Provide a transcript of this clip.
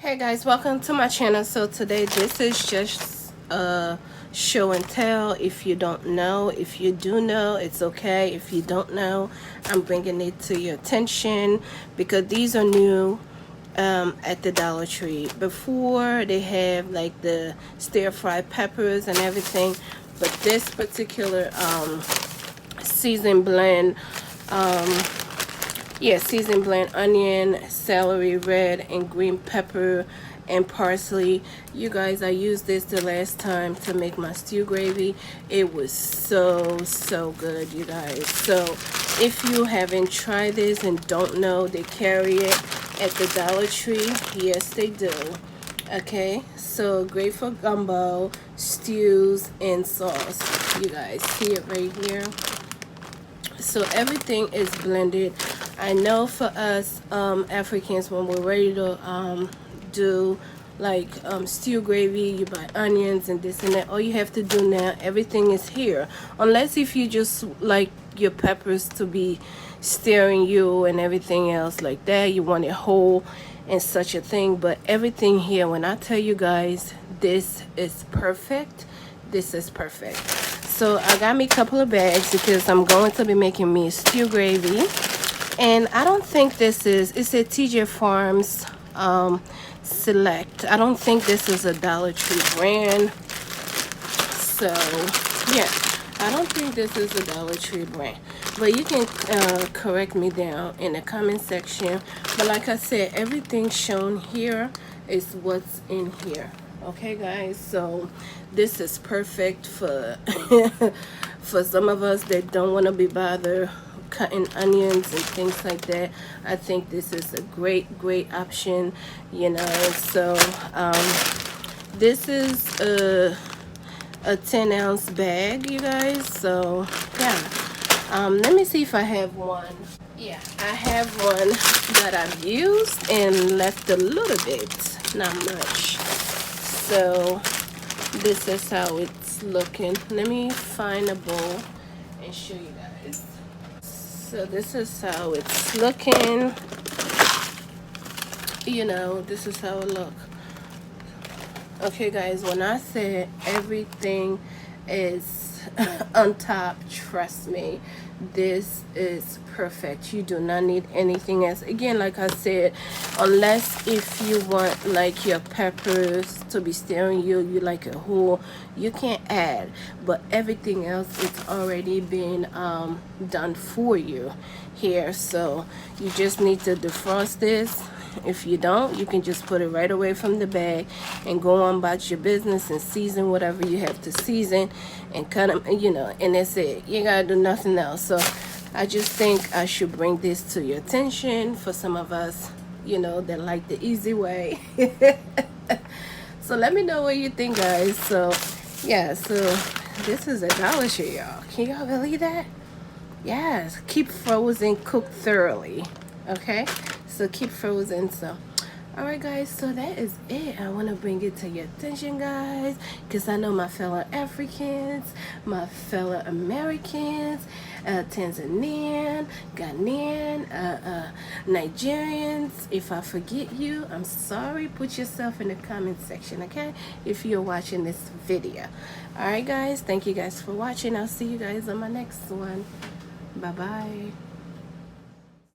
Hey guys, welcome to my channel. So today this is just a show and tell. If you don't know, if you do know, it's okay. If you don't know, I'm bringing it to your attention because these are new at the Dollar Tree. Before they have like the stir-fried peppers and everything, but this particular seasoned blend seasoned blend onion, celery, red and green pepper and parsley. You guys, I used this the last time to make my stew gravy. It was so good, you guys. So if you haven't tried this and don't know, they carry it at the Dollar Tree. Yes, they do. Okay, so great for gumbo, stews and sauce. You guys see it right here. So everything is blended. I know for us Africans, when we're ready to do like stew gravy, you buy onions and this and that. All you have to do now, everything is here, unless if you just like your peppers to be stirring you and everything else like that, you want it whole and such a thing. But everything here, when I tell you guys, this is perfect. This is perfect. So I got me a couple of bags because I'm going to be making me a stew gravy. And I don't think this is, it's a TJ Farms Select. I don't think this is a Dollar Tree brand. So yeah, I don't think this is a Dollar Tree brand. But you can correct me down in the comment section. But like I said, everything shown here is what's in here. Okay guys, so this is perfect for for some of us that don't want to be bothered cutting onions and things like that. I think this is a great option, you know. So this is a 10-ounce bag, you guys. So yeah, let me see if I have one. Yeah, I have one that I've used and left a little bit, not much. So this is how it's looking. Let me find a bowl and show you guys. So this is how it's looking. You know, this is how it look. Okay guys, when I said everything is on top, trust me, this is perfect. You do not need anything else. Again, like I said, unless if you want like your peppers to be stirring you like a whole, you can't add. But everything else, it's already been done for you here. So you just need to defrost this. If you don't, you can just put it right away from the bag and go on about your business and season whatever you have to season and cut them, you know, and that's it. You gotta do nothing else. So I just think I should bring this to your attention for some of us, you know, that like the easy way. So let me know what you think, guys. So yeah, so this is a Dollar Tree, y'all. Can y'all believe that? Yes, keep frozen, cook thoroughly. Okay, so keep frozen. So alright guys, so that is it. I want to bring it to your attention, guys, because I know my fellow Africans, my fellow Americans, Tanzanian, Ghanaian, Nigerians. If I forget you, I'm sorry. Put yourself in the comment section, okay, if you're watching this video. Alright guys, thank you guys for watching. I'll see you guys on my next one. Bye bye.